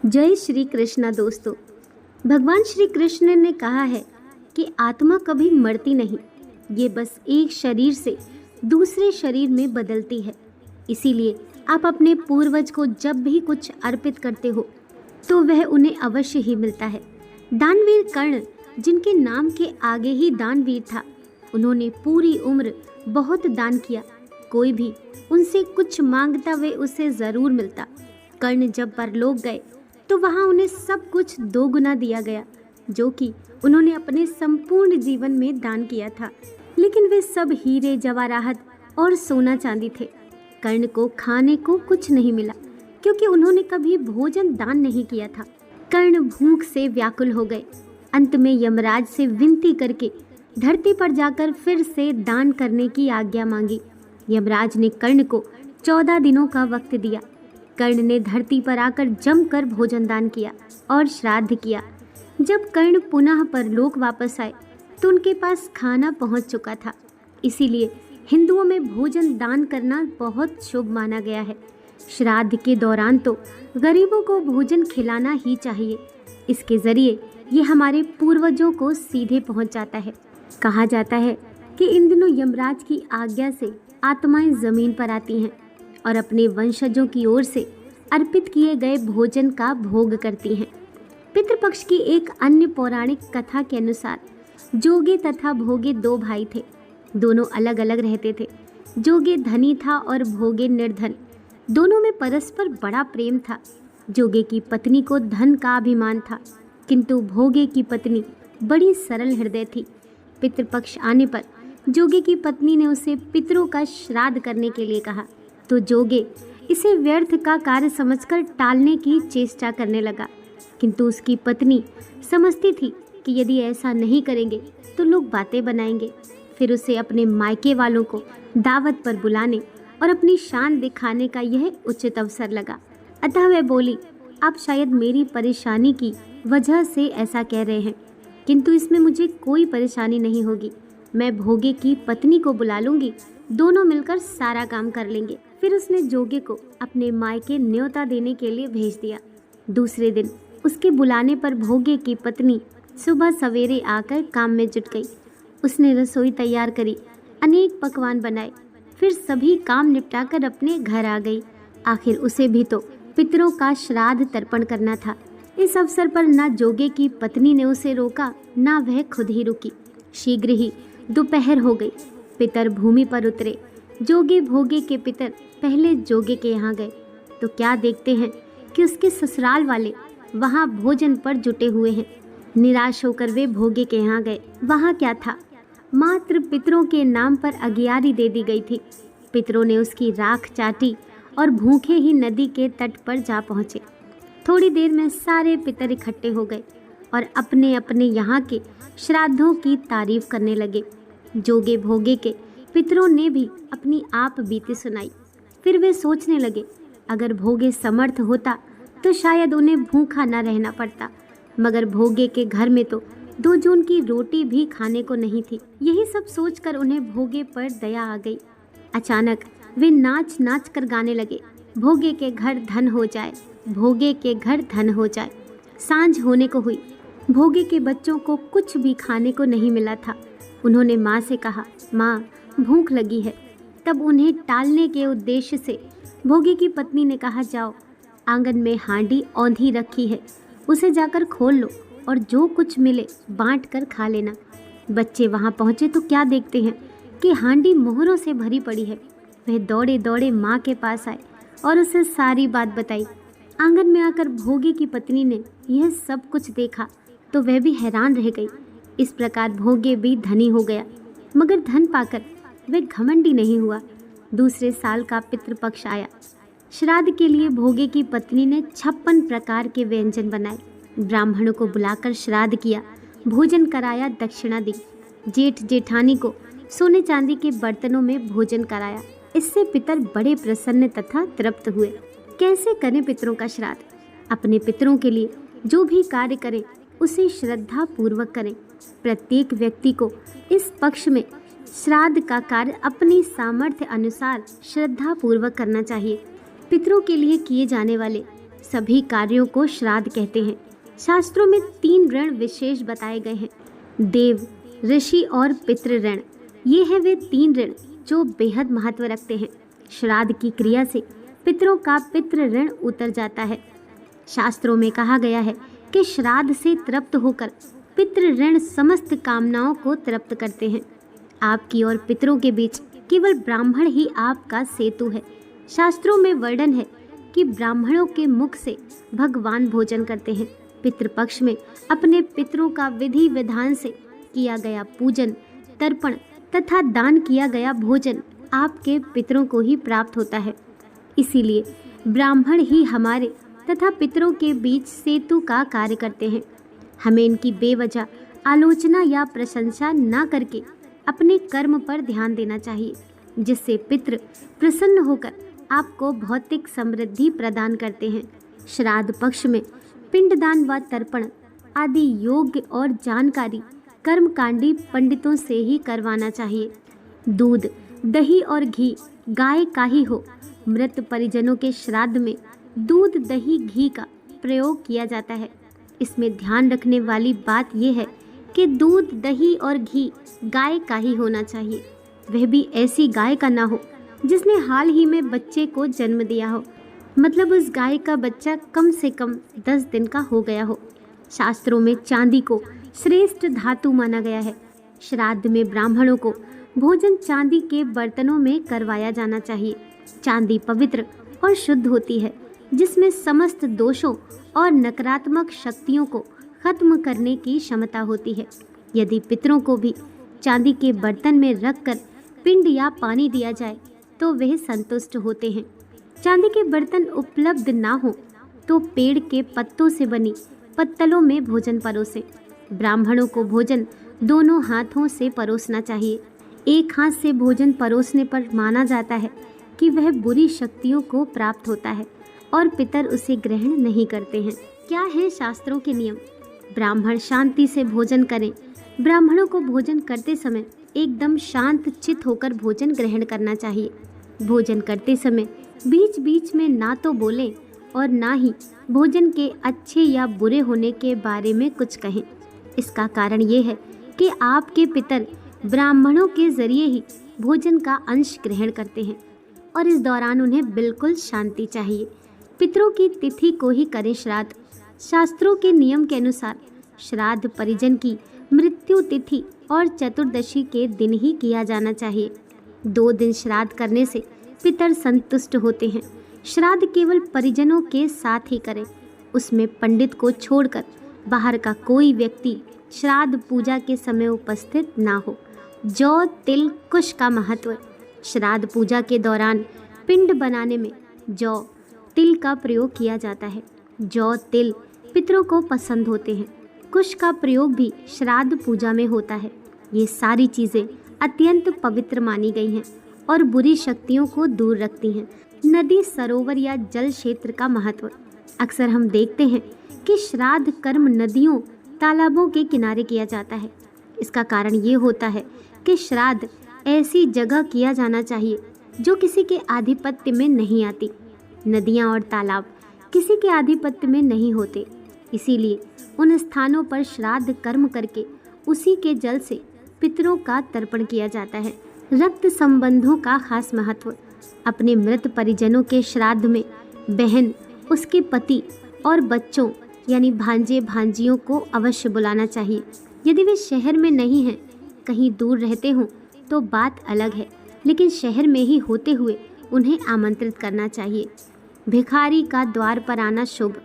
जय श्री कृष्णा दोस्तों। भगवान श्री कृष्ण ने कहा है कि आत्मा कभी मरती नहीं, ये बस एक शरीर से दूसरे शरीर में बदलती है। इसीलिए आप अपने पूर्वज को जब भी कुछ अर्पित करते हो तो वह उन्हें अवश्य ही मिलता है। दानवीर कर्ण, जिनके नाम के आगे ही दानवीर था, उन्होंने पूरी उम्र बहुत दान किया। कोई भी उनसे कुछ मांगता वे उसे जरूर मिलता। कर्ण जब परलोक गए तो वहां उन्हें सब कुछ दोगुना दिया गया, जो कि उन्होंने अपने संपूर्ण जीवन में दान किया था। लेकिन वे सब हीरे जवाहरात और सोना चांदी थे। कर्ण को खाने को कुछ नहीं मिला, क्योंकि उन्होंने कभी भोजन दान नहीं किया था। कर्ण भूख से व्याकुल हो गए। अंत में यमराज से विनती करके धरती पर जाकर फिर से दान करने की आज्ञा मांगी। यमराज ने कर्ण को 14 दिनों का वक्त दिया। कर्ण ने धरती पर आकर जमकर भोजन दान किया और श्राद्ध किया। जब कर्ण पुनः परलोक वापस आए तो उनके पास खाना पहुंच चुका था। इसीलिए हिंदुओं में भोजन दान करना बहुत शुभ माना गया है। श्राद्ध के दौरान तो गरीबों को भोजन खिलाना ही चाहिए। इसके जरिए ये हमारे पूर्वजों को सीधे पहुंच जाता है। कहा जाता है कि इन दिनों यमराज की आज्ञा से आत्माएं जमीन पर आती हैं और अपने वंशजों की ओर से अर्पित किए गए भोजन का भोग करती हैं। पितृपक्ष की एक अन्य पौराणिक कथा के अनुसार जोगे तथा भोगे दो भाई थे। दोनों अलग अलग रहते थे। जोगे धनी था और भोगे निर्धन। दोनों में परस्पर बड़ा प्रेम था। जोगे की पत्नी को धन का अभिमान था, किंतु भोगे की पत्नी बड़ी सरल हृदय थी। पितृपक्ष आने पर जोगे की पत्नी ने उसे पितरों का श्राद्ध करने के लिए कहा, तो जोगे इसे व्यर्थ का कार्य समझकर टालने की चेष्टा करने लगा। किंतु उसकी पत्नी समझती थी कि यदि ऐसा नहीं करेंगे तो लोग बातें बनाएंगे। फिर उसे अपने मायके वालों को दावत पर बुलाने और अपनी शान दिखाने का यह उचित अवसर लगा। अतः वह बोली, आप शायद मेरी परेशानी की वजह से ऐसा कह रहे हैं, किंतु इसमें मुझे कोई परेशानी नहीं होगी। मैं भोगे की पत्नी को बुला लूंगी, दोनों मिलकर सारा काम कर लेंगे। फिर उसने जोगे को अपने मायके न्योता देने के लिए भेज दिया। दूसरे दिन उसके बुलाने पर भोगे की पत्नी सुबह सवेरे आकर काम में जुट गई। उसने रसोई तैयार करी, अनेक पकवान बनाए, फिर सभी काम निपटाकर अपने घर आ गई। आखिर उसे भी तो पितरों का श्राद्ध तर्पण करना था। इस अवसर पर न जोगे की पत्नी ने उसे रोका, न वह खुद ही रुकी। शीघ्र ही दोपहर हो गई। पितर भूमि पर उतरे। जोगे भोगे के पितर पहले जोगे के यहाँ गए तो क्या देखते हैं कि उसके ससुराल वाले वहाँ भोजन पर जुटे हुए हैं। निराश होकर वे भोगे के यहाँ गए। वहाँ क्या था, मात्र पितरों के नाम पर अगियारी दे दी गई थी। पितरों ने उसकी राख चाटी और भूखे ही नदी के तट पर जा पहुँचे। थोड़ी देर में सारे पितर इकट्ठे हो गए और अपने अपने यहाँ के श्राद्धों की तारीफ करने लगे। जोगे भोगे के पितरों ने भी अपनी आप बीती सुनाई। फिर वे सोचने लगे, अगर भोगे समर्थ होता तो शायद उन्हें भूखा न रहना पड़ता, मगर भोगे के घर में तो 2 जून की रोटी भी खाने को नहीं थी। यही सब सोचकर उन्हें भोगे पर दया आ गई। अचानक वे नाच नाच कर गाने लगे, भोगे के घर धन हो जाए, भोगे के घर धन हो जाए। सांझ होने को हुई। भोगे के बच्चों को कुछ भी खाने को नहीं मिला था। उन्होंने माँ से कहा, माँ भूख लगी है। तब उन्हें टालने के उद्देश्य से भोगे की पत्नी ने कहा, जाओ, आंगन में हांडी औंधी रखी है, उसे जाकर खोल लो और जो कुछ मिले बांट कर खा लेना। बच्चे वहाँ पहुँचे तो क्या देखते हैं कि हांडी मोहरों से भरी पड़ी है। वह दौड़े दौड़े माँ के पास आए और उसे सारी बात बताई। आंगन में आकर भोगे की पत्नी ने यह सब कुछ देखा तो वह भी हैरान रह गई। इस प्रकार भोगे भी धनी हो गया, मगर धन पाकर वह घमंडी नहीं हुआ। दूसरे साल का पितृपक्ष आया। श्राद्ध के लिए भोगे की पत्नी ने 56 प्रकार के व्यंजन बनाए। ब्राह्मणों को बुलाकर श्राद्ध किया, भोजन कराया, दक्षिणा दी। जेठ जेठानी को सोने चांदी के बर्तनों में भोजन कराया। इससे पितर बड़े प्रसन्न तथा तृप्त हुए। कैसे करें पितरों का श्राद्ध? अपने पितरों के लिए जो भी कार्य करें उसे श्रद्धा पूर्वक करें। प्रत्येक व्यक्ति को इस पक्ष में श्राद्ध का कार्य अपनी सामर्थ्य अनुसार श्रद्धा पूर्वक करना चाहिए। पितरों के लिए किए जाने वाले सभी कार्यों को श्राद्ध कहते हैं। शास्त्रों में 3 ऋण विशेष बताए गए हैं, देव, ऋषि और पितृ ऋण। ये हैं वे 3 ऋण जो बेहद महत्व रखते हैं। श्राद्ध की क्रिया से पितरों का पितृ ऋण उतर जाता है। शास्त्रों में कहा गया है कि श्राद्ध से तृप्त होकर पितृ ऋण समस्त कामनाओं को तृप्त करते हैं। आपकी और पितरों के बीच केवल ब्राह्मण ही आपका सेतु है। शास्त्रों में वर्णन है कि ब्राह्मणों के मुख से भगवान भोजन करते हैं। पितृपक्ष में अपने पितरों का विधि विधान से किया गया पूजन, तर्पण तथा दान किया गया भोजन आपके पितरों को ही प्राप्त होता है। इसीलिए ब्राह्मण ही हमारे तथा पितरों के बीच सेतु का कार्य करते हैं। हमें इनकी बेवजह आलोचना या प्रशंसा न करके अपने कर्म पर ध्यान देना चाहिए, जिससे पितृ प्रसन्न होकर आपको भौतिक समृद्धि प्रदान करते हैं। श्राद्ध पक्ष में पिंडदान व तर्पण आदि योग्य और जानकारी कर्मकांडी पंडितों से ही करवाना चाहिए। दूध, दही और घी गाय का ही हो। मृत परिजनों के श्राद्ध में दूध, दही, घी का प्रयोग किया जाता है। इसमें ध्यान रखने वाली बात यह है कि दूध, दही और घी गाय का ही होना चाहिए। वह भी ऐसी गाय का ना हो जिसने हाल ही में बच्चे को जन्म दिया हो, मतलब उस गाय का बच्चा कम से कम 10 दिन का हो गया हो। शास्त्रों में चांदी को श्रेष्ठ धातु माना गया है। श्राद्ध में ब्राह्मणों को भोजन चांदी के बर्तनों में करवाया जाना चाहिए। चांदी पवित्र और शुद्ध होती है, जिसमें समस्त दोषों और नकारात्मक शक्तियों को खत्म करने की क्षमता होती है। यदि पितरों को भी चांदी के बर्तन में रखकर पिंड या पानी दिया जाए तो वह संतुष्ट होते हैं। चांदी के बर्तन उपलब्ध ना हो तो पेड़ के पत्तों से बनी पत्तलों में भोजन परोसें। ब्राह्मणों को भोजन दोनों हाथों से परोसना चाहिए। एक हाथ से भोजन परोसने पर माना जाता है कि वह बुरी शक्तियों को प्राप्त होता है और पितर उसे ग्रहण नहीं करते हैं। क्या है शास्त्रों के नियम? ब्राह्मण शांति से भोजन करें। ब्राह्मणों को भोजन करते समय एकदम शांत चित्त होकर भोजन ग्रहण करना चाहिए। भोजन करते समय बीच बीच में ना तो बोलें और ना ही भोजन के अच्छे या बुरे होने के बारे में कुछ कहें। इसका कारण ये है कि आपके पितर ब्राह्मणों के जरिए ही भोजन का अंश ग्रहण करते हैं और इस दौरान उन्हें बिल्कुल शांति चाहिए। पितरों की तिथि को ही करें श्राद्ध। शास्त्रों के नियम के अनुसार श्राद्ध परिजन की मृत्यु तिथि और चतुर्दशी के दिन ही किया जाना चाहिए। 2 दिन श्राद्ध करने से पितर संतुष्ट होते हैं। श्राद्ध केवल परिजनों के साथ ही करें। उसमें पंडित को छोड़कर बाहर का कोई व्यक्ति श्राद्ध पूजा के समय उपस्थित ना हो। जौ, तिल, कुश का महत्व। श्राद्ध पूजा के दौरान पिंड बनाने में जौ, तिल का प्रयोग किया जाता है। जौ, तिल पितरों को पसंद होते हैं। कुश का प्रयोग भी श्राद्ध पूजा में होता है। ये सारी चीज़ें अत्यंत पवित्र मानी गई हैं और बुरी शक्तियों को दूर रखती हैं। नदी, सरोवर या जल क्षेत्र का महत्व। अक्सर हम देखते हैं कि श्राद्ध कर्म नदियों, तालाबों के किनारे किया जाता है। इसका कारण ये होता है कि श्राद्ध ऐसी जगह किया जाना चाहिए जो किसी के आधिपत्य में नहीं आती। नदियाँ और तालाब किसी के आधिपत्य में नहीं होते, इसीलिए उन स्थानों पर श्राद्ध कर्म करके उसी के जल से पितरों का तर्पण किया जाता है। रक्त संबंधों का खास महत्व। अपने मृत परिजनों के श्राद्ध में बहन, उसके पति और बच्चों यानी भांजे भांजियों को अवश्य बुलाना चाहिए। यदि वे शहर में नहीं हैं, कहीं दूर रहते हों तो बात अलग है, लेकिन शहर में ही होते हुए उन्हें आमंत्रित करना चाहिए। भिखारी का द्वार पर आना शुभ।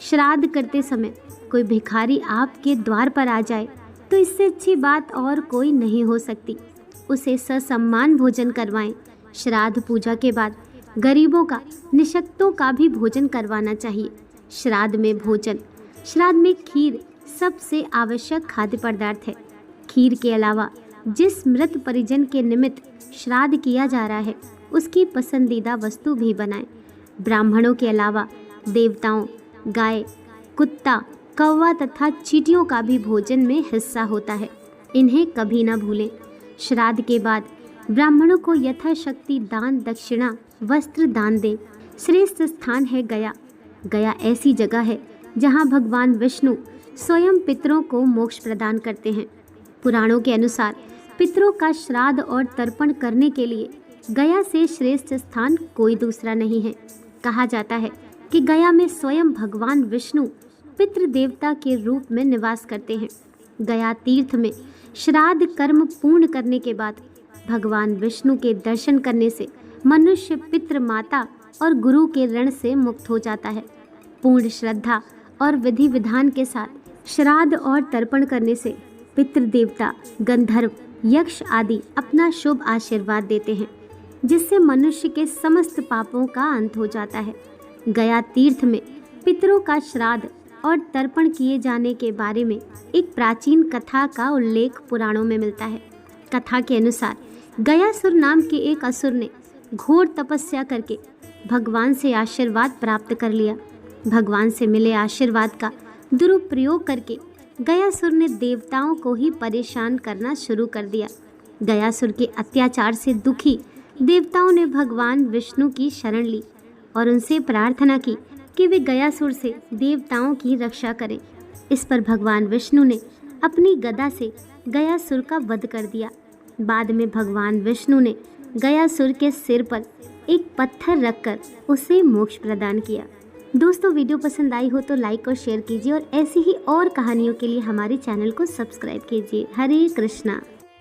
श्राद्ध करते समय कोई भिखारी आपके द्वार पर आ जाए तो इससे अच्छी बात और कोई नहीं हो सकती। उसे ससम्मान भोजन करवाएं। श्राद्ध पूजा के बाद गरीबों का, निशक्तों का भी भोजन करवाना चाहिए। श्राद्ध में भोजन। श्राद्ध में खीर सबसे आवश्यक खाद्य पदार्थ है। खीर के अलावा जिस मृत परिजन के निमित्त श्राद्ध किया जा रहा है उसकी पसंदीदा वस्तु भी बनाएं। ब्राह्मणों के अलावा देवताओं, गाय, कुत्ता, कौवा तथा चींटियों का भी भोजन में हिस्सा होता है। इन्हें कभी ना भूलें। श्राद्ध के बाद ब्राह्मणों को यथाशक्ति दान, दक्षिणा, वस्त्र दान दें। श्रेष्ठ स्थान है गया। गया ऐसी जगह है जहाँ भगवान विष्णु स्वयं पितरों को मोक्ष प्रदान करते हैं। पुराणों के अनुसार पितरों का श्राद्ध और तर्पण करने के लिए गया से श्रेष्ठ स्थान कोई दूसरा नहीं है। कहा जाता है कि गया में स्वयं भगवान विष्णु पितृ देवता के रूप में निवास करते हैं। गया तीर्थ में श्राद्ध कर्म पूर्ण करने के बाद भगवान विष्णु के दर्शन करने से मनुष्य पितृ माता और गुरु के ऋण से मुक्त हो जाता है। पूर्ण श्रद्धा और विधि विधान के साथ श्राद्ध और तर्पण करने से पितृ देवता, गंधर्व, यक्ष आदि अपना शुभ आशीर्वाद देते हैं, जिससे मनुष्य के समस्त पापों का अंत हो जाता है। गया तीर्थ में पितरों का श्राद्ध और तर्पण किए जाने के बारे में एक प्राचीन कथा का उल्लेख पुराणों में मिलता है। कथा के अनुसार गयासुर नाम के एक असुर ने घोर तपस्या करके भगवान से आशीर्वाद प्राप्त कर लिया। भगवान से मिले आशीर्वाद का दुरुपयोग करके गयासुर ने देवताओं को ही परेशान करना शुरू कर दिया। गयासुर के अत्याचार से दुखी देवताओं ने भगवान विष्णु की शरण ली और उनसे प्रार्थना की कि वे गयासुर से देवताओं की रक्षा करें। इस पर भगवान विष्णु ने अपनी गदा से गयासुर का वध कर दिया। बाद में भगवान विष्णु ने गयासुर के सिर पर एक पत्थर रखकर उसे मोक्ष प्रदान किया। दोस्तों, वीडियो पसंद आई हो तो लाइक और शेयर कीजिए और ऐसी ही और कहानियों के लिए हमारे चैनल को सब्सक्राइब कीजिए। हरे कृष्णा।